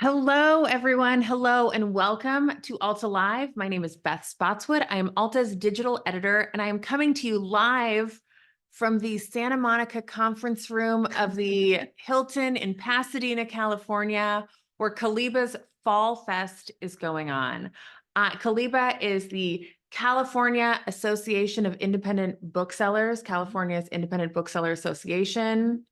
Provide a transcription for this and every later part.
Hello, everyone. Hello, and welcome to Alta Live. My name is Beth Spotswood. I am Alta's digital editor, and I am coming to you live from the Santa Monica conference room of the Hilton in Pasadena, California, where CALIBA's Fall Fest is going on. CALIBA is the California Association of Independent Booksellers, California's Independent Bookseller Association.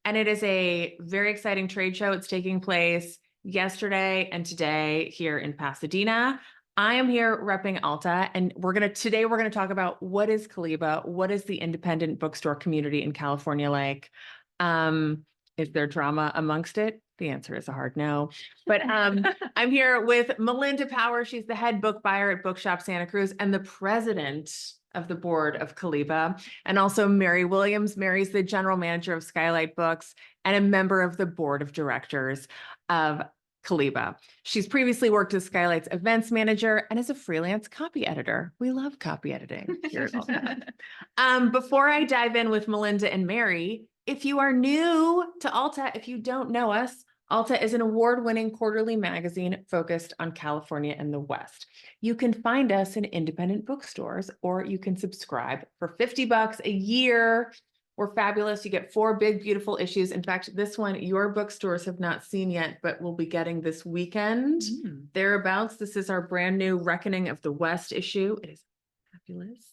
And it is a very exciting trade show. It's taking place yesterday and today here in Pasadena. I am here repping Alta, and today we're gonna talk about what is CALIBA, what is the independent bookstore community in California like? Is there drama amongst it? The answer is a hard no. But I'm here with Melinda Power. She's the head book buyer at Bookshop Santa Cruz and the president of the board of CALIBA, and also Mary Williams. Mary's the general manager of Skylight Books and a member of the board of directors of CALIBA. She's previously worked as Skylight's events manager and as a freelance copy editor. We love copy editing here at Alta. Before I dive in with Melinda and Mary, if you are new to Alta, if you don't know us, Alta is an award-winning quarterly magazine focused on California and the West. You can find us in independent bookstores, or you can subscribe for $50 a year. We're fabulous. You get 4 big, beautiful issues. In fact, this one, your bookstores have not seen yet, but we'll be getting this weekend, thereabouts. This is our brand new Reckoning of the West issue. It is fabulous.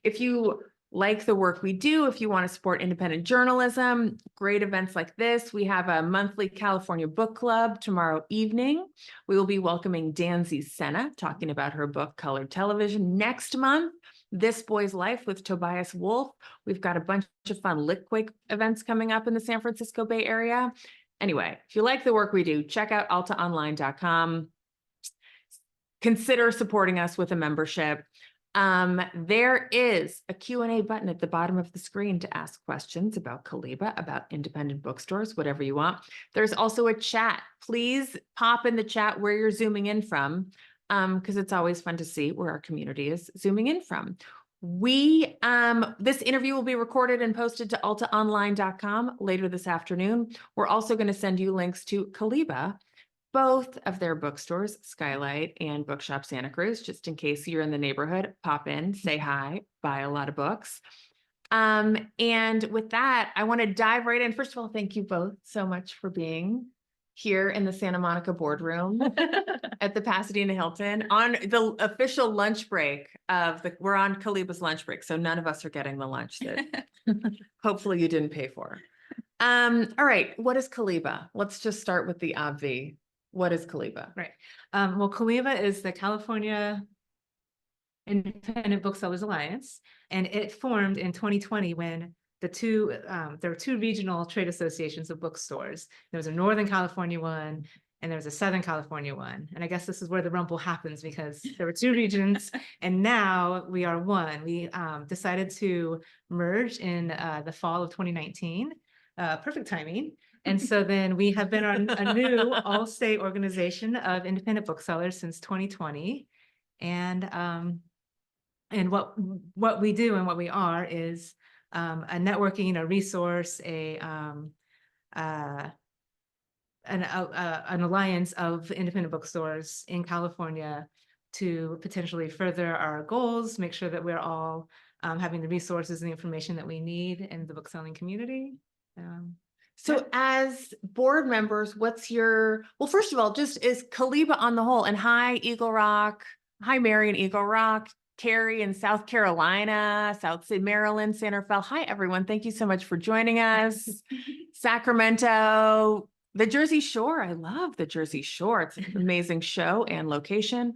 If you like the work we do, if you want to support independent journalism, great events like this. We have a monthly California book club tomorrow evening. We will be welcoming Danzy Senna, talking about her book, Colored Television. Next month, This Boy's Life with Tobias Wolff. We've got a bunch of fun Litquake events coming up in the San Francisco Bay Area. Anyway, if you like the work we do, check out altaonline.com. Consider supporting us with a membership. There is a Q&A button at the bottom of the screen to ask questions about CALIBA, about independent bookstores, whatever you want. There's also a chat. Please pop in the chat where you're zooming in from, because it's always fun to see where our community is zooming in from. This interview will be recorded and posted to altaonline.com later this afternoon. We're also going to send you links to CALIBA, both of their bookstores, Skylight and Bookshop Santa Cruz, just in case you're in the neighborhood, pop in, say hi, buy a lot of books. And with that, I want to dive right in. First of all, thank you both so much for being here in the Santa Monica boardroom at the Pasadena Hilton on the official lunch break we're on CALIBA's lunch break, so none of us are getting the lunch that hopefully you didn't pay for. All right, what is CALIBA? Let's just start with the obvi. What is CALIBA? Right. Well, CALIBA is the California Independent Booksellers Alliance, and it formed in 2020 when there were 2 regional trade associations of bookstores. There was a Northern California one, and there was a Southern California one. And I guess this is where the rumble happens, because there were 2 regions, and now we are one. We decided to merge in the fall of 2019. Perfect timing. And so then we have been a new all-state organization of independent booksellers since 2020. And what we do and what we are is a networking, a resource, an alliance of independent bookstores in California to potentially further our goals, make sure that we're all having the resources and the information that we need in the bookselling community. So as board members, well, first of all, just is CALIBA on the whole, and hi, Eagle Rock. Hi, Mary in Eagle Rock, Carrie in South Carolina, South Maryland, Santa Fe. Hi, everyone. Thank you so much for joining us. Sacramento, the Jersey Shore. I love the Jersey Shore. It's an amazing show and location.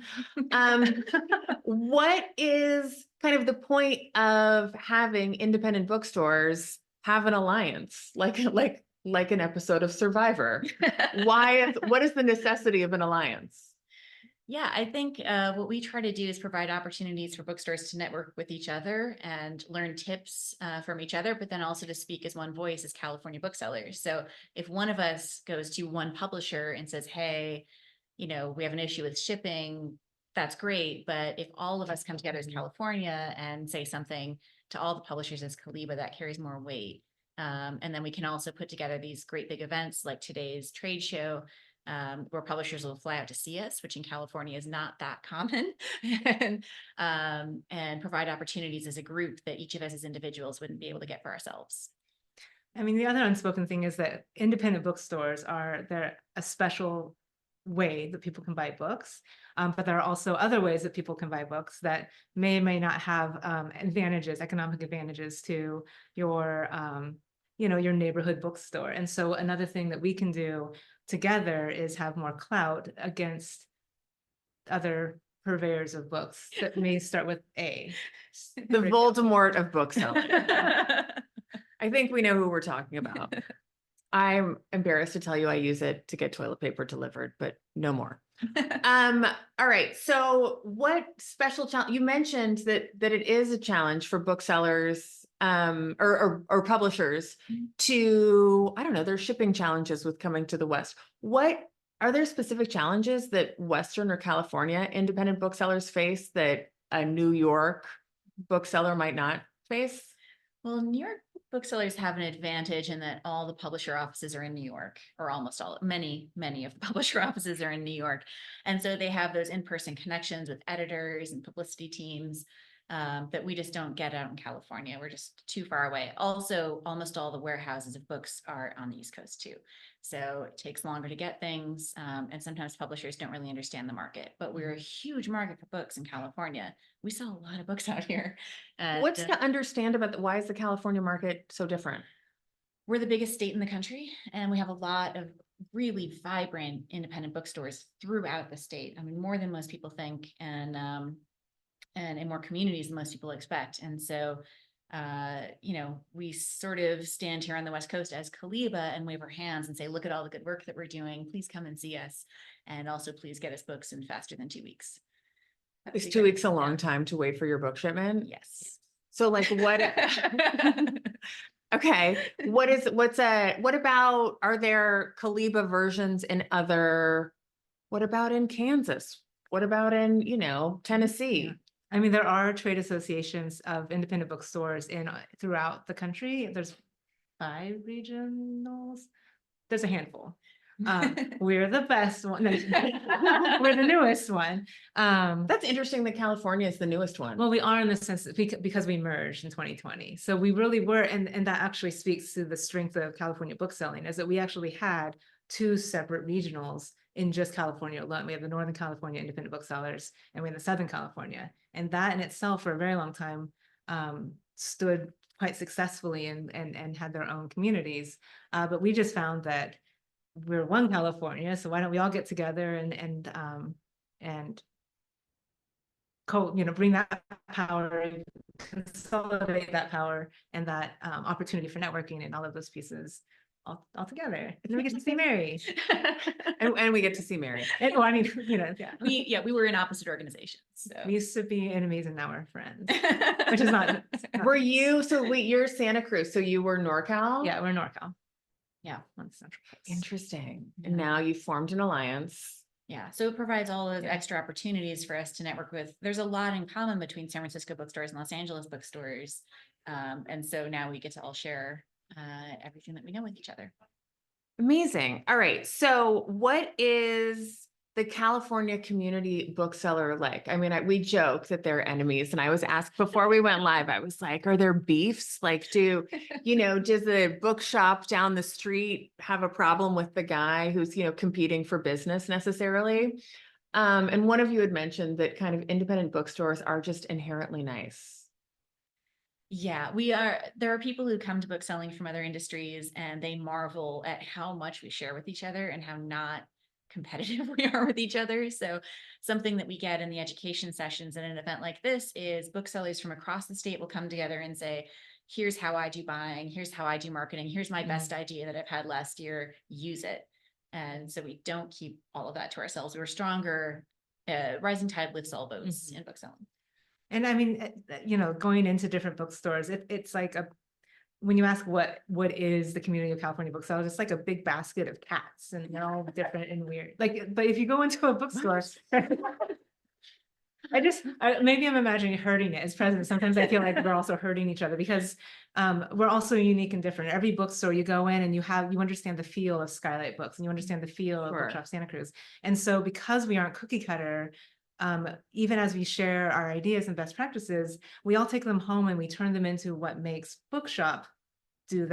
What is kind of the point of having independent bookstores have an alliance, like an episode of Survivor? What is the necessity of an alliance? Yeah, I think what we try to do is provide opportunities for bookstores to network with each other and learn tips from each other, but then also to speak as one voice as California booksellers. So if one of us goes to one publisher and says, hey, we have an issue with shipping, that's great. But if all of us come together as California and say something to all the publishers as CALIBA, that carries more weight. And then we can also put together these great big events like today's trade show, where publishers will fly out to see us, which in California is not that common, and provide opportunities as a group that each of us as individuals wouldn't be able to get for ourselves. I mean, the other unspoken thing is that independent bookstores they're a special way that people can buy books. But there are also other ways that people can buy books that may or may not have economic advantages to your, your neighborhood bookstore. And so another thing that we can do together is have more clout against other purveyors of books that may start with A. The Voldemort of booksellers. I think we know who we're talking about. I'm embarrassed to tell you I use it to get toilet paper delivered, but no more. All right. So what special challenge, you mentioned that it is a challenge for booksellers or publishers to, I don't know, there's shipping challenges with coming to the West. What are there specific challenges that Western or California independent booksellers face that a New York bookseller might not face? Well, New York booksellers have an advantage in that all the publisher offices are in New York, or almost all, many of the publisher offices are in New York. And so they have those in-person connections with editors and publicity teams that we just don't get out in California. We're just too far away. Also, almost all the warehouses of books are on the East Coast too. So it takes longer to get things. And sometimes publishers don't really understand the market, but we're a huge market for books in California. We sell a lot of books out here. What's to understand about why is the California market so different? We're the biggest state in the country, and we have a lot of really vibrant independent bookstores throughout the state. I mean, more than most people think, and in more communities than most people expect. And so, we sort of stand here on the West Coast as CALIBA and wave our hands and say, look at all the good work that we're doing. Please come and see us. And also please get us books in faster than 2 weeks. Is 2 weeks a long time to wait for your book shipment? Yes. So like what? Okay. What about, are there CALIBA versions in what about in Kansas? What about in, Tennessee? Yeah. I mean, there are trade associations of independent bookstores throughout the country. There's 5 regionals. There's a handful. We're the best one. We're the newest one. That's interesting that California is the newest one. Well, we are in the sense that because we merged in 2020. So we really were, and that actually speaks to the strength of California bookselling, is that we actually had 2 separate regionals in just California alone. We have the Northern California Independent Booksellers, and we have the Southern California. And that in itself, for a very long time, stood quite successfully and had their own communities. But we just found that we're one California, so why don't we all get together and bring that power, consolidate that power and that opportunity for networking and all of those pieces all together. And then we get to see Mary. and we get to see Mary. Well, I mean, yeah. We were in opposite organizations. So. We used to be enemies and now we're friends, which is not. Were you, you're Santa Cruz, so you were NorCal? Yeah, we're NorCal. Yeah, on Central Coast. Interesting. Yeah. And now you formed an alliance. Yeah, so it provides all those extra opportunities for us to network with. There's a lot in common between San Francisco bookstores and Los Angeles bookstores. And so now we get to all share everything that we know with each other. Amazing. All right. So what is the California community bookseller like? I mean, we joke that they're enemies. And I was asked before we went live, I was like, are there beefs? Like, does the bookshop down the street have a problem with the guy who's, competing for business necessarily? And one of you had mentioned that kind of independent bookstores are just inherently nice. Yeah, there are people who come to bookselling from other industries and they marvel at how much we share with each other and how not competitive we are with each other. So something that we get in the education sessions at an event like this is booksellers from across the state will come together and say, here's how I do buying, here's how I do marketing, here's my best idea that I've had last year, use it. And so we don't keep all of that to ourselves. We're stronger. Rising tide lifts all boats in bookselling. And I mean, going into different bookstores, it's like when you ask what is the community of California booksellers, it's like a big basket of cats and they're all different and weird. But if you go into a bookstore, maybe I'm imagining hurting it as president. Sometimes I feel like we're also hurting each other because we're also unique and different. Every bookstore you go in and you understand the feel of Skylight Books and you understand the feel of Sure. Bookshop Santa Cruz. And so because we aren't cookie cutter, even as we share our ideas and best practices, we all take them home and we turn them into what makes Bookshop do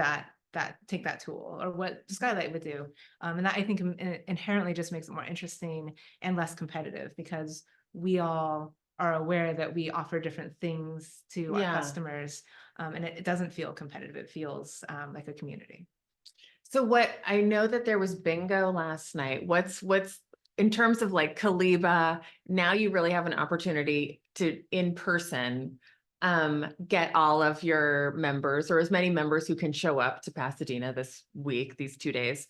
take that tool, or what Skylight would do. And that I think inherently just makes it more interesting and less competitive because we all are aware that we offer different things to Yeah. our customers. And it doesn't feel competitive. It feels like a community. So I know that there was bingo last night. What's in terms of like CALIBA, now you really have an opportunity to in person get all of your members, or as many members who can show up to Pasadena this week, these 2 days.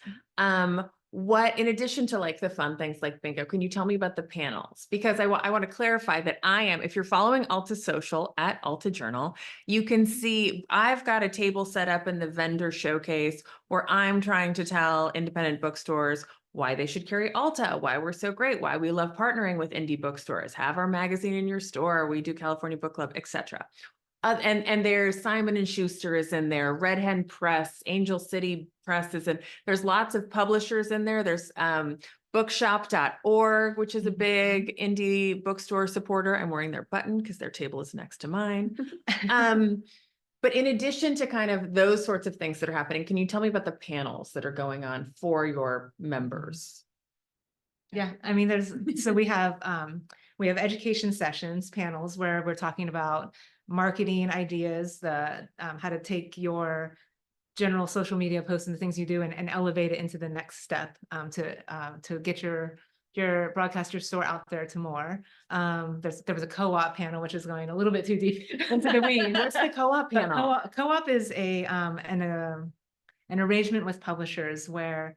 What, in addition to like the fun things like bingo, can you tell me about the panels? Because I want to clarify that if you're following Alta Social at Alta Journal, you can see I've got a table set up in the vendor showcase where I'm trying to tell independent bookstores why they should carry Alta, why we're so great, why we love partnering with indie bookstores, have our magazine in your store, we do California Book Club, etc. And there's Simon and Schuster is in there, Red Hen Press, Angel City Press is in. There's lots of publishers in there. There's bookshop.org, which is a big indie bookstore supporter. I'm wearing their button because their table is next to mine. But in addition to kind of those sorts of things that are happening, can you tell me about the panels that are going on for your members? Yeah, I mean, we have education sessions, panels where we're talking about marketing ideas, how to take your general social media posts and the things you do and elevate it into the next step to get your broadcast your store out there to more. There was a co-op panel, which is going a little bit too deep into the weeds. What's the co-op panel? Co-op is an arrangement with publishers where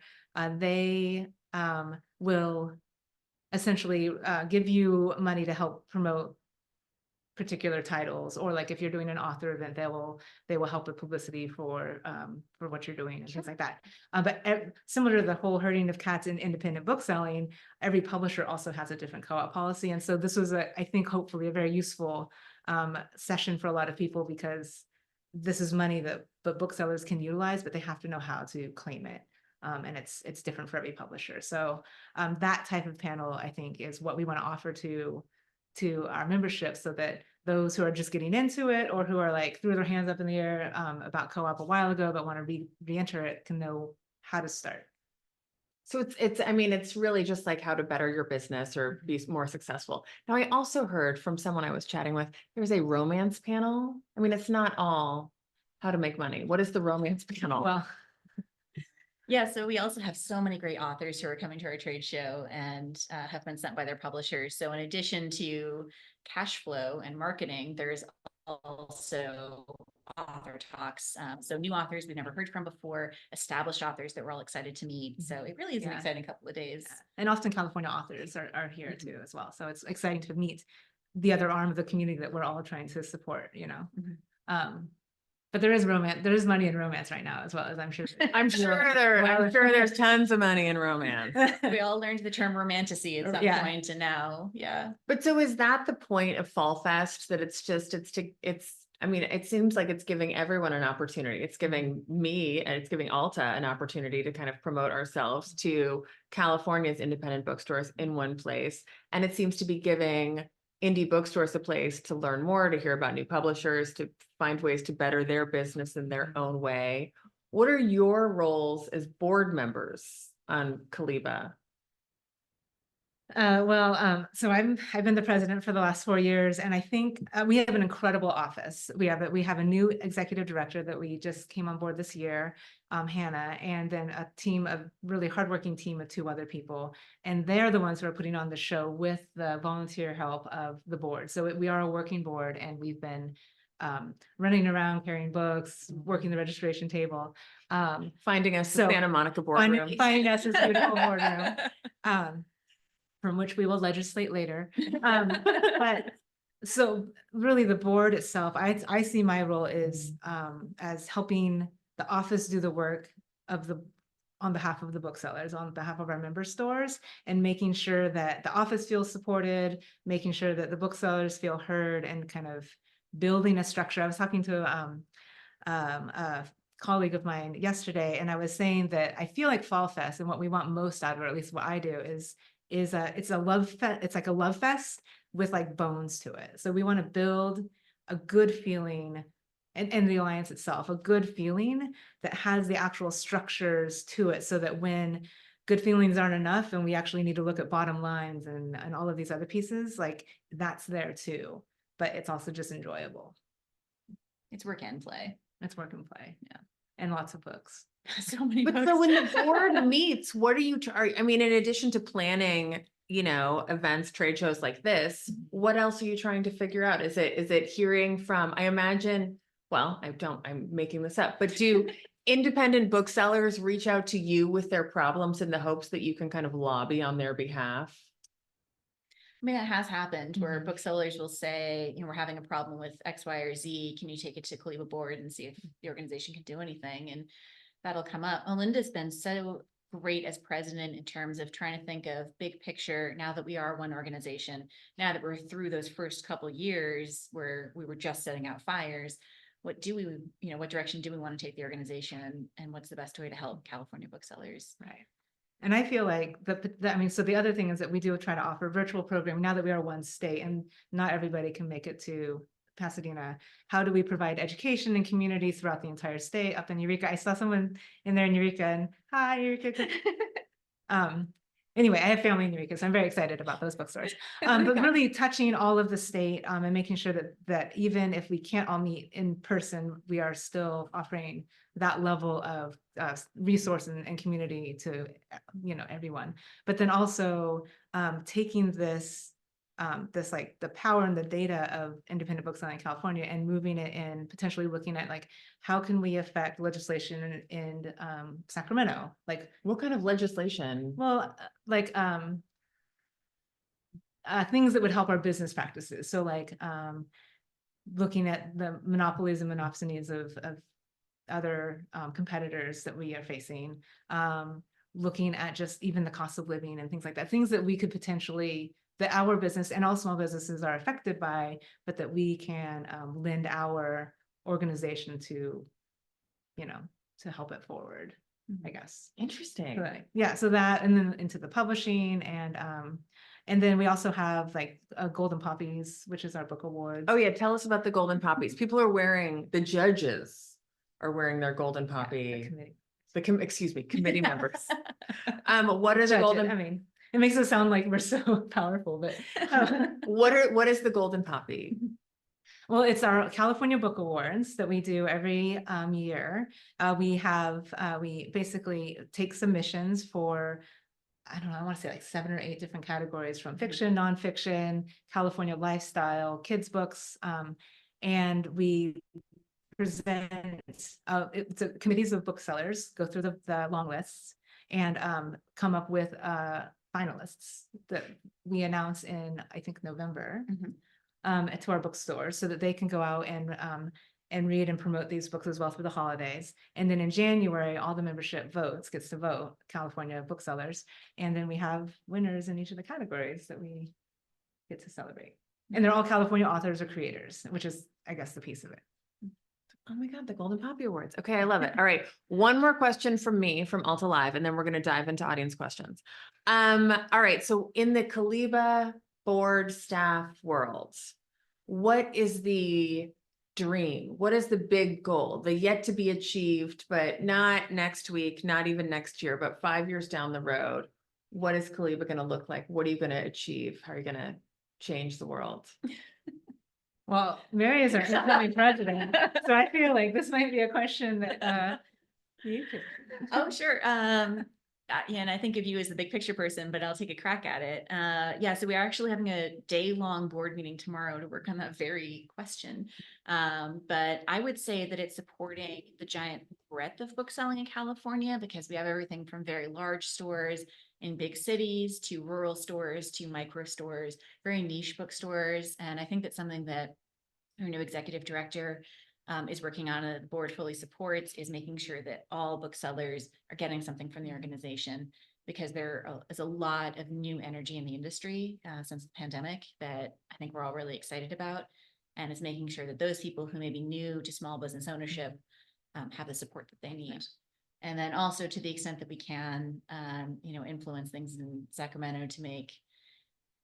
they will essentially give you money to help promote particular titles, or like if you're doing an author event, they will help with publicity for what you're doing and things like that. But similar to the whole herding of cats in independent book selling, every publisher also has a different co-op policy. And so this was I think hopefully a very useful session for a lot of people, because this is money that the booksellers can utilize, but they have to know how to claim it. And it's different for every publisher. So that type of panel, I think, is what we want to offer to our membership, so that those who are just getting into it, or who are like threw their hands up in the air about co-op a while ago but want to re-enter it, can know how to start. So it's really just like how to better your business or be more successful. Now, I also heard from someone I was chatting with, there's a romance panel. I mean, it's not all how to make money. What is the romance panel? Well, yeah, so we also have so many great authors who are coming to our trade show and have been sent by their publishers. So in addition to cash flow and marketing, there's also author talks. So new authors we've never heard from before, established authors that we're all excited to meet. So it really is an exciting couple of days. And often California authors are here too as well. So it's exciting to meet the other arm of the community that we're all trying to support, you know. But there is romance. There is money in romance right now, as well, as I'm sure. I'm sure there's tons of money in romance. We all learned the term romantasy at some point, and now, yeah. But so is that the point of Fall Fest, that I mean, it seems like it's giving everyone an opportunity. It's giving me and it's giving Alta an opportunity to kind of promote ourselves to California's independent bookstores in one place. And it seems to be giving indie bookstores a place to learn more, to hear about new publishers, to find ways to better their business in their own way. What are your roles as board members on CALIBA? So I've been the president for the last 4 years, and I think we have an incredible office. We have a new executive director that we just came on board this year, Hannah, and then a really hardworking team of 2 other people, and they're the ones who are putting on the show with the volunteer help of the board. So we are a working board, and we've been running around carrying books, working the registration table, Finding us the Santa Monica boardroom. Finding us this beautiful boardroom. From which we will legislate later. But so really the board itself, I see my role is as helping the office do the work of the on behalf of the booksellers, on behalf of our member stores, and making sure that the office feels supported, making sure that the booksellers feel heard, and kind of building a structure. I was talking to a colleague of mine yesterday, and I was saying that I feel like Fall Fest, and what we want most out of it, or at least what I do, is it's a love fest. It's like a love fest with like bones to it. So we want to build a good feeling, and the Alliance itself, a good feeling that has the actual structures to it, so that when good feelings aren't enough and we actually need to look at bottom lines and all of these other pieces, like that's there too, but it's also just enjoyable. It's work and play. It's work and play. Yeah. And lots of books. So many But books. so when the board meets, what are you, I mean, in addition to planning, you know, events, trade shows like this, what else are you trying to figure out? Is it hearing from, I imagine, well, I'm making this up, but do independent booksellers reach out to you with their problems in the hopes that you can kind of lobby on their behalf? I mean, that has happened where Mhm. booksellers will say, you know, we're having a problem with X, Y, or Z. Can you take it to CALIBA board and see if the organization can do anything? And that'll come up. Melinda's been so great as president in terms of trying to think of big picture now that we are one organization, now that we're through those first couple years where we were just setting out fires. What do we, you know, what direction do we want to take the organization, and what's the best way to help California booksellers? Right. And I feel like I mean, so the other thing is that we do try to offer virtual programming now that we are one state and not everybody can make it to Pasadena. How do we provide education and community throughout the entire state? Up in Eureka, I saw someone in there in Eureka, and hi, Eureka. Anyway, I have family in Eureka, so I'm very excited about those bookstores. But really touching all of the state, and making sure that even if we can't all meet in person, we are still offering that level of resource and community to, you know, everyone. But then also taking this like the power and the data of independent bookselling in California and moving it in, potentially looking at like, how can we affect legislation in Sacramento? Like, What kind of legislation? well, like things that would help our business practices. So like looking at the monopolies and monopsonies of other competitors that we are facing, looking at just even the cost of living and things like that, things that we could potentially, that our business and all small businesses are affected by, but that we can lend our organization to, you know, to help it forward, I guess. Interesting. Right. Yeah, so that, and then into the publishing, and then we also have like Golden Poppies, which is our book awards. Oh yeah, tell us about the Golden Poppies. People are wearing, the judges are wearing their Golden Yeah, Poppy, the committee. excuse me, committee members. What are the Judge it. Golden, I mean, it makes it sound like we're so powerful, but what is the Golden Poppy? well, it's our California Book Awards that we do every year. We basically take submissions for, I don't know, I want to say like 7 or 8 different categories, from fiction, nonfiction, California lifestyle, kids books, and we present, it's committees of booksellers go through the long lists and come up with finalists that we announce in, I think, November. To our bookstores, so that they can go out and read and promote these books as well through the holidays. And then in January, all the membership gets to vote, California booksellers. And then we have winners in each of the categories that we get to celebrate. And they're all California authors or creators, which is, I guess, the piece of it. Oh my God, the Golden Poppy Awards. Okay, I love it. All right, one more question from me from Alta Live, and then we're going to dive into audience questions. All right, so in the CALIBA board staff world, what is the dream? What is the big goal? The yet to be achieved, but not next week, not even next year, but 5 years down the road. What is CALIBA going to look like? What are you going to achieve? How are you going to change the world? Well, Mary is our incoming president, so I feel like this might be a question that you could. Oh, sure. Yeah, and I think of you as the big picture person, but I'll take a crack at it. Yeah, so we are actually having a day-long board meeting tomorrow to work on that very question. But I would say that it's supporting the giant breadth of bookselling in California, because we have everything from very large stores in big cities to rural stores to micro stores, very niche bookstores. And I think that's something that our new executive director is working on, the board fully supports, is making sure that all booksellers are getting something from the organization, because there is a lot of new energy in the industry since the pandemic that I think we're all really excited about. And it's making sure that those people who may be new to small business ownership have the support that they need. And then also, to the extent that we can, influence things in Sacramento to make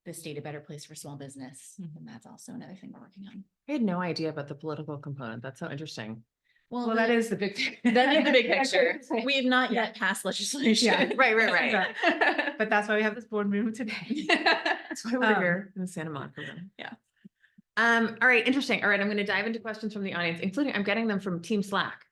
the state a better place for small business. And that's also another thing we're working on. I had no idea about the political component. That's so interesting. Well, that is the big that is the big picture. We have not yet passed legislation. Yeah. Right. But that's why we have this board room today. That's why we're here in the Santa Monica room. Yeah. All right, interesting. All right, I'm going to dive into questions from the audience, including I'm getting them from Team Slack.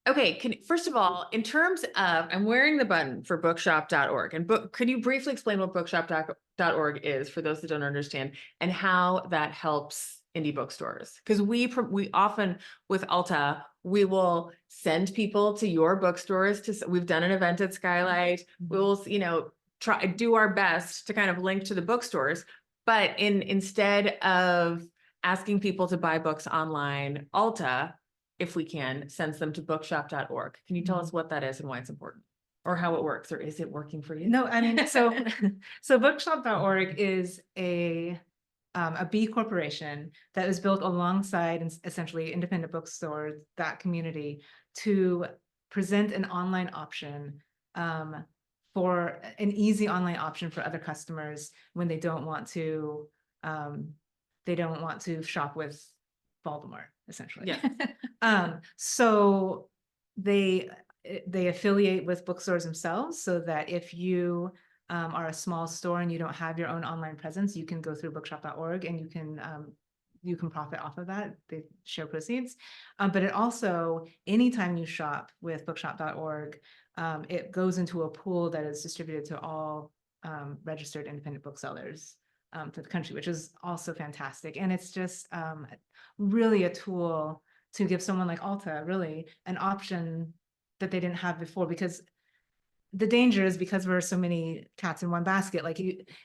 Okay, first of all, in terms of, I'm wearing the button for bookshop.org, and could you briefly explain what bookshop.org is for those that don't understand, and how that helps indie bookstores? Because we often with Alta, we will send people to your bookstores. We've done an event at Skylight. We'll do our best to kind of link to the bookstores, but instead of asking people to buy books online, Alta, if we can, sends them to bookshop.org. Can you tell us what that is and why it's important, or how it works, or is it working for you? No, I mean, so bookshop.org is a B corporation that was built alongside essentially independent bookstores, that community, to present an online option, for an easy online option for other customers when they don't want to shop with Voldemort, essentially. Yeah. So they affiliate with bookstores themselves, so that if you are a small store and you don't have your own online presence, you can go through bookshop.org and you can profit off of that. They share proceeds. But it also, anytime you shop with bookshop.org, it goes into a pool that is distributed to all registered independent booksellers to the country, which is also fantastic. And it's just really a tool to give someone like Alta really an option that they didn't have before, because the danger is, because we're so many cats in one basket, like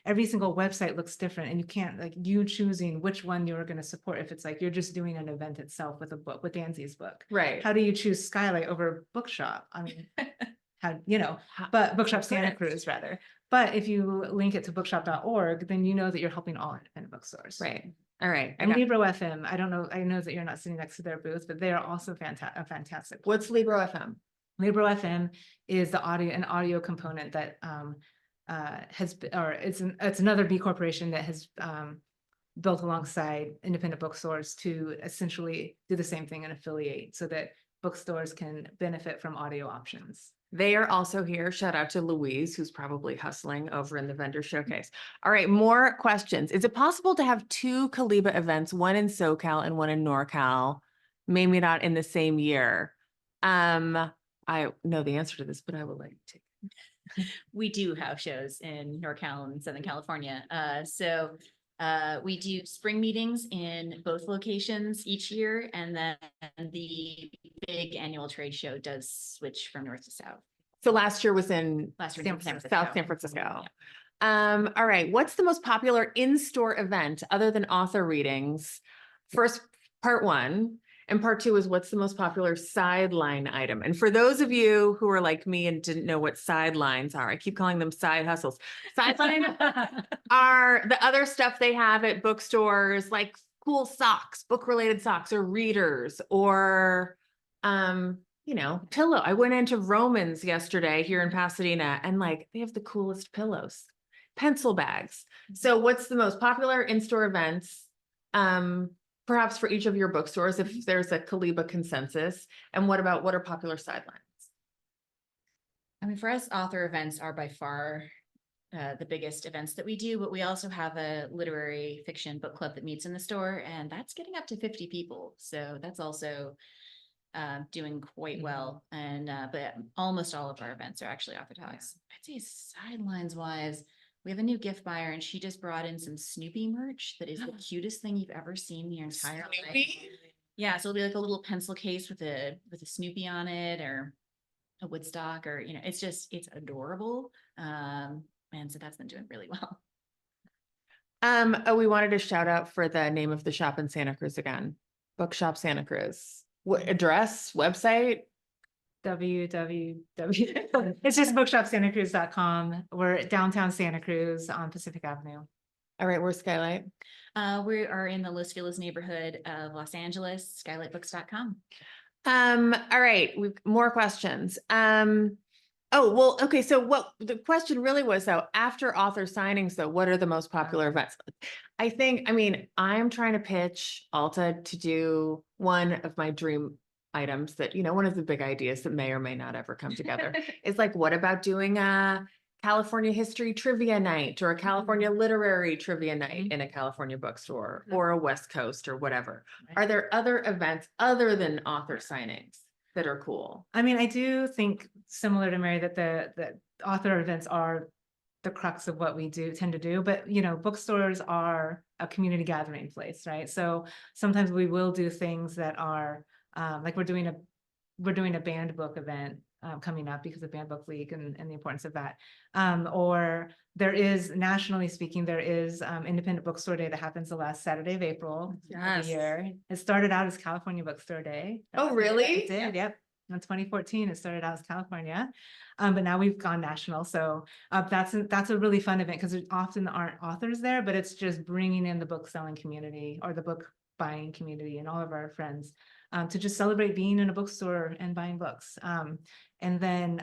every single website looks different, and you can't, like, you choosing which one you're going to support. If it's like you're just doing an event itself with a book, with Danzy's book, Right. how do you choose Skylight over Bookshop? I mean, but Bookshop Santa Cruz rather. But if you link it to bookshop.org, then you know that you're helping all independent bookstores. Right. All right. And Libro FM, I don't know, I know that you're not sitting next to their booth, but they are also fantastic. What's Libro FM? Libro FM is an audio component that it's another B corporation that has built alongside independent bookstores to essentially do the same thing and affiliate, so that bookstores can benefit from audio options. They are also here. Shout out to Louise, who's probably hustling over in the vendor showcase. All right, more questions. Is it possible to have two CALIBA events, one in SoCal and one in NorCal, maybe not in the same year? I know the answer to this, but I would like to. We do have shows in NorCal and Southern California. So we do spring meetings in both locations each year, and then the big annual trade show does switch from north to south. So last year was in Last year San in Francisco. South San Francisco. All right. What's the most popular in-store event other than author readings? First, part one. And part two is, what's the most popular sideline item? And for those of you who are like me and didn't know what sidelines are, I keep calling them side hustles. Sideline are the other stuff they have at bookstores, like cool socks, book-related socks, or readers, or pillow. I went into Roman's yesterday here in Pasadena, and like they have the coolest pillows, pencil bags. So what's the most popular in-store events? Perhaps for each of your bookstores, if there's a CALIBA consensus, and what are popular sidelines? I mean, for us, author events are by far the biggest events that we do, but we also have a literary fiction book club that meets in the store, and that's getting up to 50 people. So that's also doing quite well. And but almost all of our events are actually author talks. I'd say sidelines wise, we have a new gift buyer, and she just brought in some Snoopy merch that is the cutest thing you've ever seen in your entire life. Yeah, so it'll be like a little pencil case with a Snoopy on it, or a Woodstock, or it's adorable. And so that's been doing really well. We wanted to shout out for the name of the shop in Santa Cruz again. Bookshop Santa Cruz. What address, website? It's just bookshopsantacruz.com. We're at downtown Santa Cruz on Pacific Avenue. All right, where's Skylight? We are in the Los Feliz neighborhood of Los Angeles, skylightbooks.com. All right, we've more questions. Oh, well, okay, so what the question really was though, after author signings though, what are the most popular events? I mean, I'm trying to pitch Alta to do one of my dream items that, one of the big ideas that may or may not ever come together is like, what about doing a California history trivia night or a California literary trivia night in a California bookstore or a West Coast or whatever? Are there other events other than author signings that are cool? I mean, I do think similar to Mary that the author events are the crux of what we tend to do, but bookstores are a community gathering place, right? So sometimes we will do things that are like we're doing a banned book event coming up because of Banned Book Week and the importance of that. Or there is, nationally speaking, there is Independent Bookstore Day that happens the last Saturday of April every year. It started out as California Bookstore Day. Oh, really? It did, yep. In 2014, it started out as California, but now we've gone national. So that's a really fun event because there often aren't authors there, but it's just bringing in the book selling community or the book buying community and all of our friends to just celebrate being in a bookstore and buying books. And then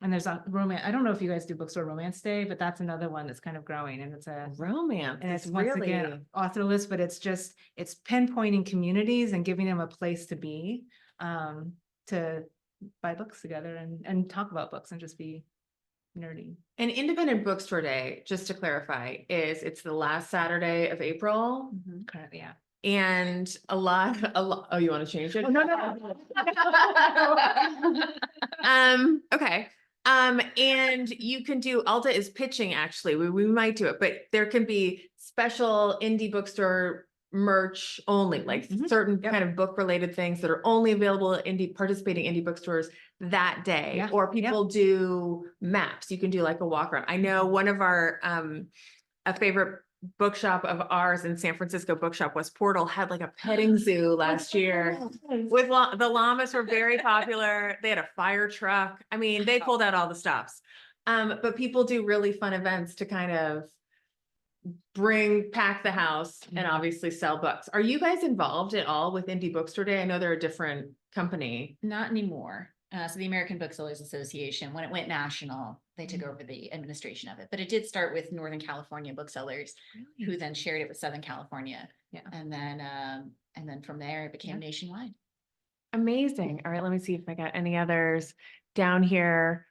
and there's a romance. I don't know if you guys do Bookstore Romance Day, but that's another one that's kind of growing, and it's a romance. and it's once again authorless, but it's pinpointing communities and giving them a place to be to buy books together and talk about books and just be nerdy. And Independent Bookstore Day, just to clarify, it's the last Saturday of April. Currently, yeah. And a lot, oh, you want to change it? Oh, no. Okay. And you can do, Alta is pitching, actually, we might do it, but there can be special indie bookstore merch only, like certain kind of book related things that are only available at participating indie bookstores that day. Yeah. Or people do maps. You can do like a walk around. I know one of our, a favorite bookshop of ours in San Francisco, Bookshop West Portal, had like a petting zoo last year with the llamas were very popular. They had a fire truck. I mean, they pulled out all the stops. But people do really fun events to kind of pack the house and obviously sell books. Are you guys involved at all with Indie Bookstore Day? I know they're a different company. Not anymore. So the American Booksellers Association, when it went national, they took over the administration of it. But it did start with Northern California booksellers, who then shared it with Southern California. Yeah. And then from there it became nationwide. Amazing. All right, let me see if I got any others down here.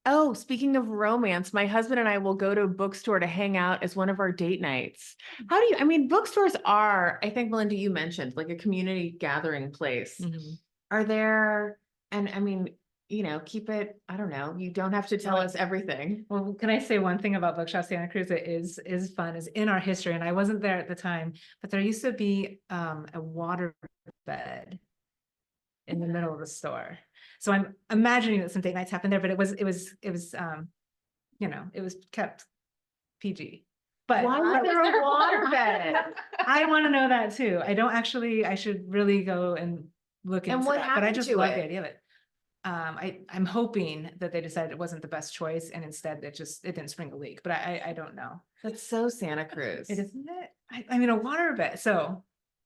Oh, speaking of romance, my husband and I will go to a bookstore to hang out as one of our date nights. I mean, bookstores are, I think, Melinda, you mentioned, like a community gathering place. Are there, and I mean, keep it, I don't know, you don't have to tell us everything. Well, can I say one thing about Bookshop Santa Cruz that is fun, is in our history, and I wasn't there at the time, but there used to be a water bed in the middle of the store. So I'm imagining that some date nights happened there, but it was kept PG. But why was there a water bed? I want to know that too. I should really go and look into what that, but I happened just to love it? the idea of it. I'm hoping that they decided it wasn't the best choice, and instead it didn't spring a leak, but I don't know. That's so Santa Cruz. It isn't it? I mean, a water bed. So,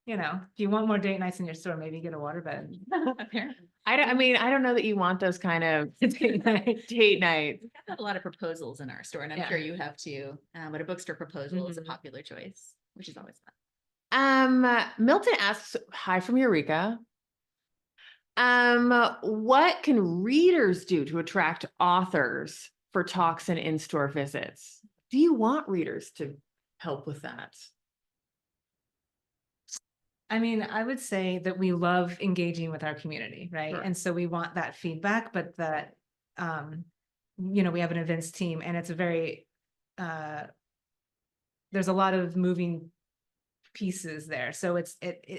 if you want more date nights in your store, maybe get a water bed. Apparently. I don't know that you want those kind of date nights. We have a lot of proposals in our store, and I'm sure you have too. But a bookstore proposal is a popular choice, which is always fun. Milton asks, hi from Eureka. What can readers do to attract authors for talks and in-store visits? Do you want readers to help with that? I mean, I would say that we love engaging with our community, right? Sure. And so we want that feedback, but that, we have an events team, and it's a very, there's a lot of moving pieces there. So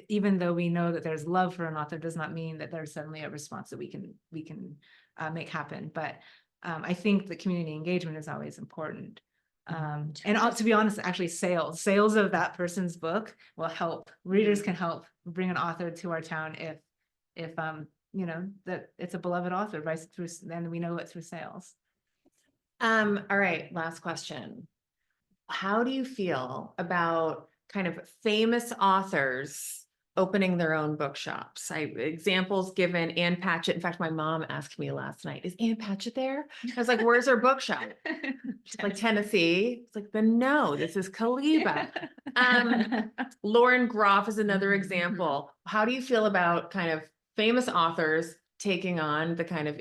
even though we know that there's love for an author, does not mean that there's suddenly a response that we can make happen. But I think the community engagement is always important. To be honest, actually sales of that person's book will help. Readers can help bring an author to our town if you know, that it's a beloved author then we know it through sales. All right, last question. How do you feel about kind of famous authors opening their own bookshops? Examples given, Ann Patchett. In fact, my mom asked me last night, is Ann Patchett there? I was like, where's her bookshop? She's like, Tennessee. It's like, then no, this is CALIBA. Lauren Groff is another example. How do you feel about kind of famous authors taking on the kind of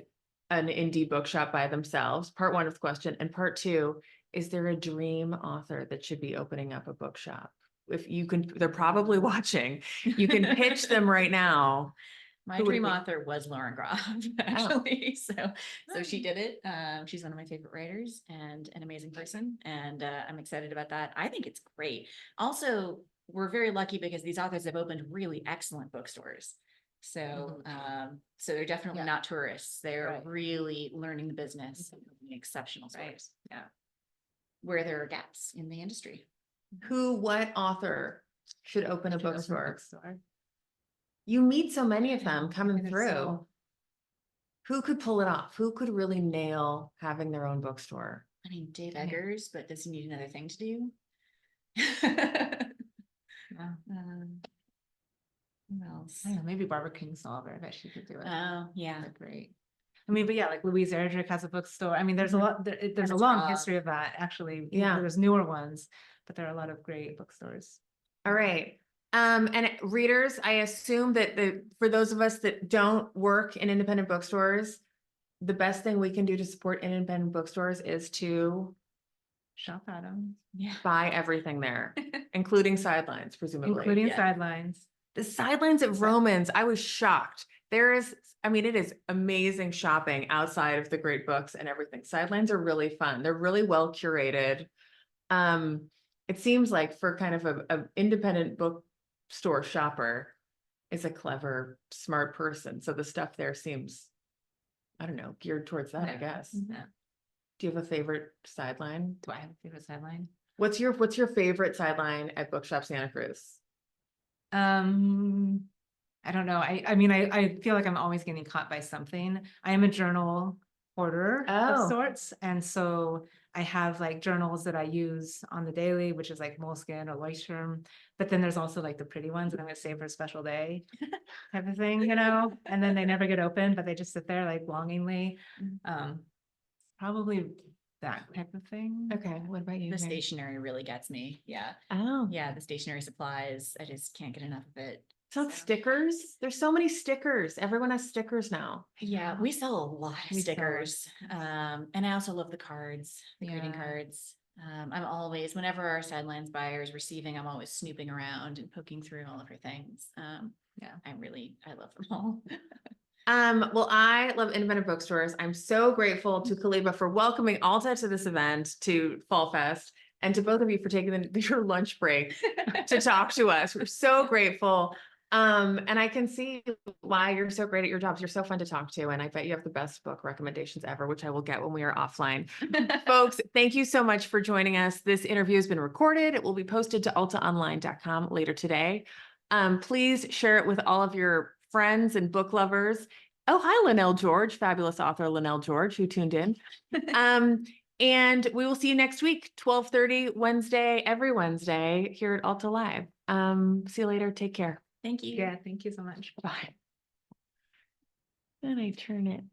an indie bookshop by themselves? Part one of the question. And part two, is there a dream author that should be opening up a bookshop? If you can, they're probably watching. You can pitch them right now. My Who would it dream be? author was Lauren Groff, actually. So she did it. She's one of my favorite writers and an amazing person. And I'm excited about that. I think it's great. Also, we're very lucky because these authors have opened really excellent bookstores. So, so they're definitely not tourists. They're really learning the business and opening exceptional stores. Yeah. Where there are gaps in the industry. What author should open a bookstore? You meet so many of them coming through. Who could pull it off? Who could really nail having their own bookstore? I mean, Dave Eggers, but does he need another thing to do? Who else? I don't know, maybe Barbara Kingsolver. I bet she could do it. Oh, yeah. They're great. I mean, but yeah, like Louise Erdrich has a bookstore. I mean, there's a lot, there's a long history of that, actually. Yeah. There's newer ones, but there are a lot of great bookstores. All right. And readers, I assume that for those of us that don't work in independent bookstores, the best thing we can do to support independent bookstores is to Shop at them. Yeah. buy everything there, including sidelines, presumably. Including sidelines. The sidelines at Romans, I was shocked. It is amazing shopping outside of the great books and everything. Sidelines are really fun. They're really well curated. It seems like for kind of a independent bookstore shopper is a clever, smart person. So the stuff there seems, I don't know, geared towards that, I guess. Yeah. Do you have a favorite sideline? Do I have a favorite sideline? What's your favorite sideline at Bookshop Santa Cruz? I don't know. I mean, I feel like I'm always getting caught by something. I am a journal hoarder of sorts. And so I have like journals that I use on the daily, which is like Moleskine or Leuchtturm. But then there's also like the pretty ones that I'm going to save for a special day type of thing, you know, and then they never get open, but they just sit there like longingly. Probably that type of thing. Okay. What about you? The Mary? stationery really gets me. Yeah. Oh, Yeah. The stationery supplies. I just can't get enough of it. so stickers. There's so many stickers. Everyone has stickers now. Yeah, we sell a lot of We sell a lot. stickers. And I also love the cards, the greeting Yeah. cards. I'm always, whenever our sidelines buyer is receiving, I'm always snooping around and poking through all of her things. Yeah, I love them all. Well, I love independent bookstores. I'm so grateful to CALIBA for welcoming Alta to this event, to Fall Fest, and to both of you for taking your lunch break to talk to us. We're so grateful. And I can see why you're so great at your jobs. You're so fun to talk to. And I bet you have the best book recommendations ever, which I will get when we are offline. Folks, thank you so much for joining us. This interview has been recorded. It will be posted to altaonline.com later today. Please share it with all of your friends and book lovers. Oh, hi, Linnell George, fabulous author Linnell George, who tuned in. And we will see you next week, 12:30 Wednesday, every Wednesday here at Alta Live. See you later. Take care. Thank you. Yeah, thank you so much. Bye. Then I turn it